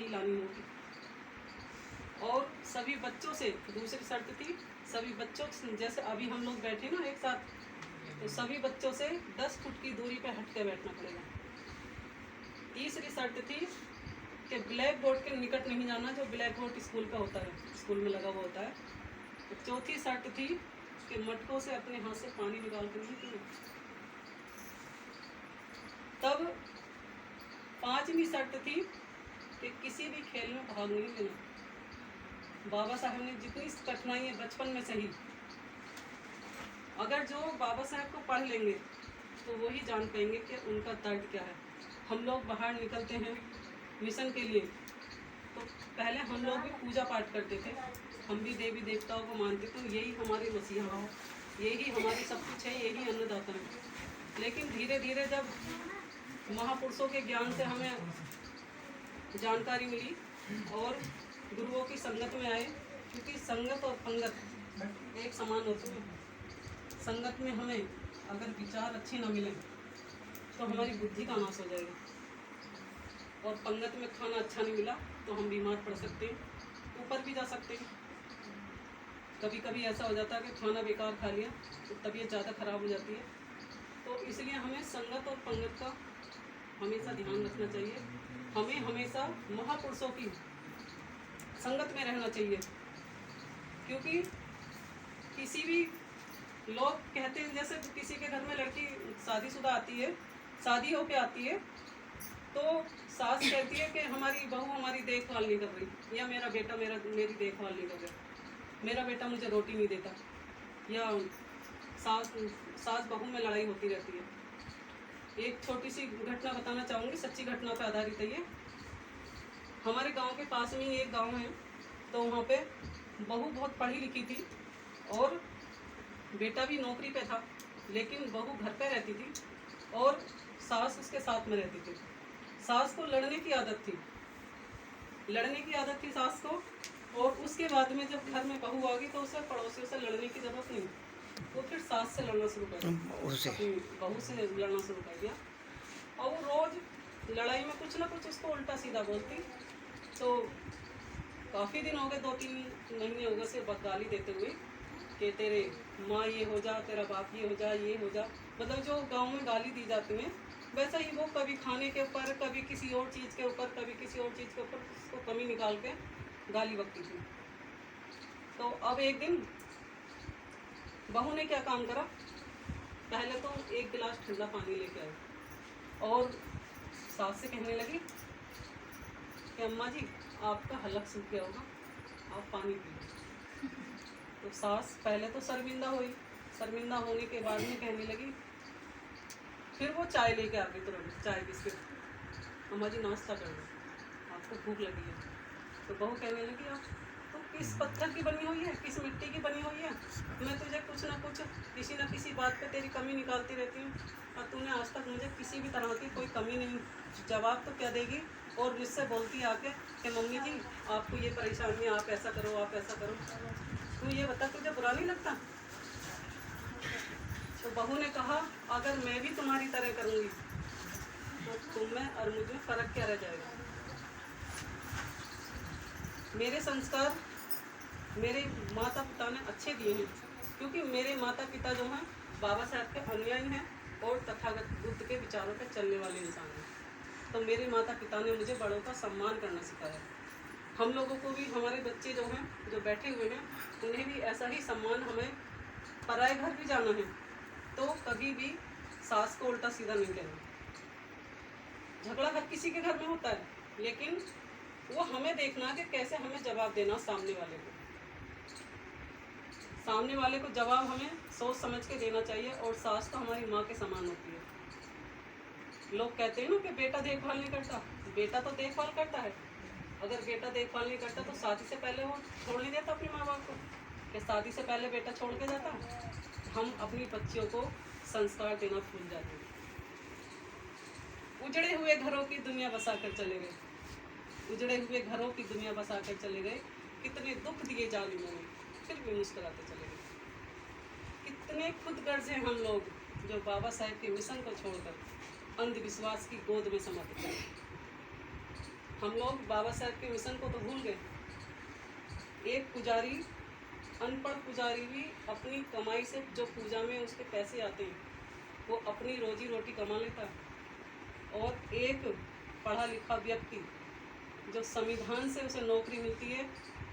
नहीं लानी होगी। और सभी बच्चों से दूसरी शर्त थी, सभी बच्चों से, जैसे अभी हम लोग बैठे ना एक साथ, तो सभी बच्चों से 10 फुट की दूरी पे हट के बैठना पड़ेगा। तीसरी शर्त थी कि ब्लैक बोर्ड के निकट नहीं जाना, जो ब्लैक बोर्ड स्कूल का होता है, स्कूल में लगा हुआ होता है। तो चौथी शर्त थी कि मटकों से अपने हाथ से पानी निकाल कर नहीं पीना। तब पांचवी शर्त थी कि किसी भी खेल में भाग नहीं लेना। बाबा साहब ने जितनी कठिनाइयाँ बचपन में सही, अगर जो बाबा साहब को पढ़ लेंगे तो वही जान पाएंगे कि उनका दर्द क्या है। हम लोग बाहर निकलते हैं मिशन के लिए, तो पहले हम लोग भी पूजा पाठ करते थे, हम भी देवी देवताओं को मानते थे, यही हमारे मसीहा है, यही हमारी सब कुछ है, यही अन्नदाता है। लेकिन धीरे धीरे जब महापुरुषों के ज्ञान से हमें जानकारी मिली और गुरुओं की संगत में आए, क्योंकि संगत और पंगत एक समान होती है। संगत में हमें अगर विचार अच्छे ना मिले तो हमारी बुद्धि का नाश हो जाएगा, और पंगत में खाना अच्छा नहीं मिला तो हम बीमार पड़ सकते हैं, ऊपर भी जा सकते हैं। कभी कभी ऐसा हो जाता है कि खाना बेकार खा लिया तो तबीयत ज़्यादा खराब हो जाती है। तो इसलिए हमें संगत और पंगत का हमेशा ध्यान रखना चाहिए। हमें हमेशा महापुरुषों की संगत में रहना चाहिए, क्योंकि किसी भी लोग कहते हैं, जैसे किसी के घर में लड़की शादीशुदा आती है, शादी होके आती है, तो सास कहती है कि हमारी बहू हमारी देखभाल नहीं कर रही, या मेरा बेटा मेरी देखभाल नहीं कर रहा, मेरा बेटा मुझे रोटी नहीं देता, या सास बहू में लड़ाई होती रहती है। एक छोटी सी घटना बताना चाहूँगी, सच्ची घटना पर आधारित है ये। हमारे गांव के पास में ही एक गांव है, तो वहाँ पे बहू बहुत पढ़ी लिखी थी और बेटा भी नौकरी पे था, लेकिन बहू घर पे रहती थी और सास उसके साथ में रहती थी। सास को लड़ने की आदत थी सास को, और उसके बाद में जब घर में बहू आ गई तो उसे पड़ोसियों से लड़ने की जरूरत नहीं, वो फिर सास से लड़ना शुरू कर दिया, अपनी बहू से लड़ना शुरू कर दिया। और वो रोज लड़ाई में कुछ ना कुछ उसको उल्टा सीधा बोलती। तो काफ़ी दिन हो गए, 2-3 महीने हो गए से गाली देते हुए कि तेरे माँ ये हो जा, तेरा बाप ये हो जा, ये हो जा, मतलब जो गांव में गाली दी जाती है वैसा ही वो कभी खाने के ऊपर, कभी किसी और चीज़ के ऊपर, कभी किसी और चीज़ के ऊपर उसको कमी निकाल के गाली बकती थी। तो अब एक दिन बहू ने क्या काम करा, पहले तो एक गिलास ठंडा पानी लेके आई और सास से कहने लगी कि अम्मा जी आपका हलक सूख गया होगा, आप पानी पिए। तो सास पहले तो शर्मिंदा हुई, शर्मिंदा होने के बाद में कहने लगी, फिर वो चाय लेके आ गई, तुरंत चाय बिस्किट, अम्मा जी नाश्ता कर दो, आपको भूख लगी है। तो बहू कहने लगी, आप तो किस पत्थर की बनी हुई है, किस मिट्टी की बनी हुई है, मैं तुझे कुछ ना कुछ किसी न किसी बात पे तेरी कमी निकालती रहती हूँ, और तूने आज तक मुझे किसी भी तरह की कोई कमी नहीं, जवाब तो क्या देगी। और मुझसे बोलती आके कि मम्मी जी आपको ये परेशानी है, आप ऐसा करो, आप ऐसा करो, तू ये बता तुझे बुरा नहीं लगता। तो बहू ने कहा, अगर मैं भी तुम्हारी तरह करूँगी तो तुम में और मुझ में फ़र्क क्या रह जाएगा। मेरे संस्कार मेरे माता पिता ने अच्छे दिए हैं, क्योंकि मेरे माता पिता जो हैं बाबा साहब के अनुयायी हैं और तथागत बुद्ध के विचारों पर चलने वाले इंसान हैं। तो मेरे माता पिता ने मुझे बड़ों का सम्मान करना सिखाया। हम लोगों को भी, हमारे बच्चे जो हैं जो बैठे हुए हैं, उन्हें भी ऐसा ही सम्मान, हमें पराए घर भी जाना है तो कभी भी सास को उल्टा सीधा नहीं कहना। झगड़ा हर किसी के घर में होता है, लेकिन वो हमें देखना कि कैसे हमें जवाब देना सामने वाले को जवाब हमें सोच समझ के देना चाहिए। और सास तो हमारी माँ के समान होती है। लोग कहते हैं ना कि बेटा देखभाल नहीं करता, बेटा तो देखभाल करता है। अगर बेटा देखभाल नहीं करता तो शादी से पहले वो छोड़ नहीं देता अपने माँ बाप को, कि शादी से पहले बेटा छोड़ के जाता। हम अपनी बच्चियों को संस्कार देना भूल जाते हैं। उजड़े हुए घरों की दुनिया बसा कर चले गए, उजड़े हुए घरों की दुनिया बसा कर चले गए, कितने दुख दिए जालिमों ने, फिर भी मुस्कुराते चले गए। कितने खुदगर्ज हैं हम लोग जो बाबा साहेब के मिशन को छोड़कर अंधविश्वास की गोद में समर्पित हैं। हम लोग बाबा साहब के मिशन को तो भूल गए। एक पुजारी, अनपढ़ पुजारी भी अपनी कमाई से जो पूजा में उसके पैसे आते हैं वो अपनी रोजी रोटी कमा लेता है, और एक पढ़ा लिखा व्यक्ति जो संविधान से उसे नौकरी मिलती है,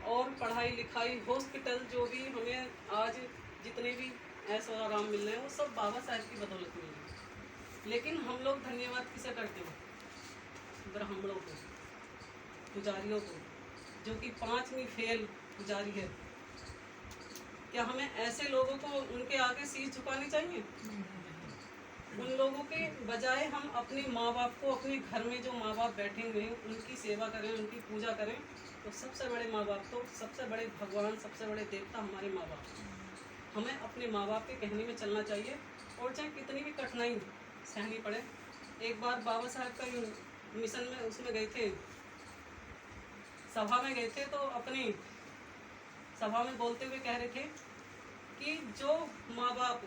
और पढ़ाई लिखाई हॉस्पिटल जो भी हमें आज जितने भी ऐशो आराम मिल रहे हैं वो सब बाबा साहब की बदौलत मिल रहे हैं। लेकिन हम लोग धन्यवाद किसे करते हैं? ब्राह्मणों को, पुजारियों को, जो कि 5वीं फेल पुजारी है। क्या हमें ऐसे लोगों को उनके आगे शीश झुकानी चाहिए? उन लोगों के बजाय हम अपने माँ बाप को, अपने घर में जो माँ बाप बैठे हुए हैं उनकी सेवा करें, उनकी पूजा करें। तो सबसे बड़े माँ बाप, तो सबसे बड़े भगवान, सबसे बड़े देवता हमारे माँ बाप। हमें अपने माँ बाप के कहने में चलना चाहिए, और चाहे कितनी भी कठिनाई सहनी पड़े। एक बार बाबा साहब का मिशन में उसमें गए थे, सभा में गए थे, तो अपनी सभा में बोलते हुए कह रहे थे कि जो माँ बाप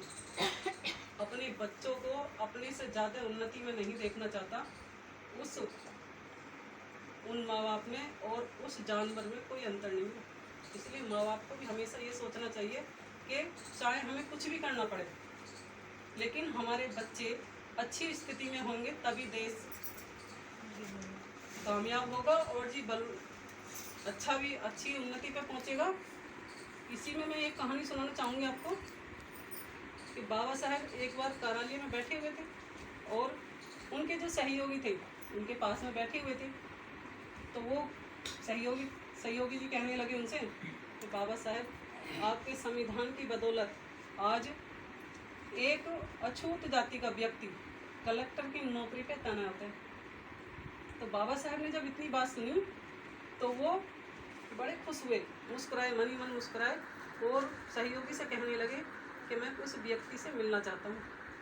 अपने बच्चों को अपने से ज़्यादा उन्नति में नहीं देखना चाहता, उन माँ बाप में और उस जानवर में कोई अंतर नहीं है। इसलिए माँ बाप को भी हमेशा ये सोचना चाहिए कि चाहे हमें कुछ भी करना पड़े, लेकिन हमारे बच्चे अच्छी स्थिति में होंगे तभी देश कामयाब होगा, और जी अच्छी उन्नति पे पहुँचेगा। इसी में मैं एक कहानी सुनाना चाहूँगी आपको कि बाबा साहब एक बार कार्यालय में बैठे हुए थे, और उनके जो सहयोगी थे उनके पास में बैठे हुए थे। तो वो सहयोगी जी कहने लगे उनसे कि बाबा साहब, आपके संविधान की बदौलत आज एक अछूत जाति का व्यक्ति कलेक्टर की नौकरी पे तैनात है। तो बाबा साहब ने जब इतनी बात सुनी तो वो बड़े खुश हुए, मुस्कुराए, मन मुस्कुराए, और सहयोगी से कहने लगे कि मैं उस व्यक्ति से मिलना चाहता हूँ।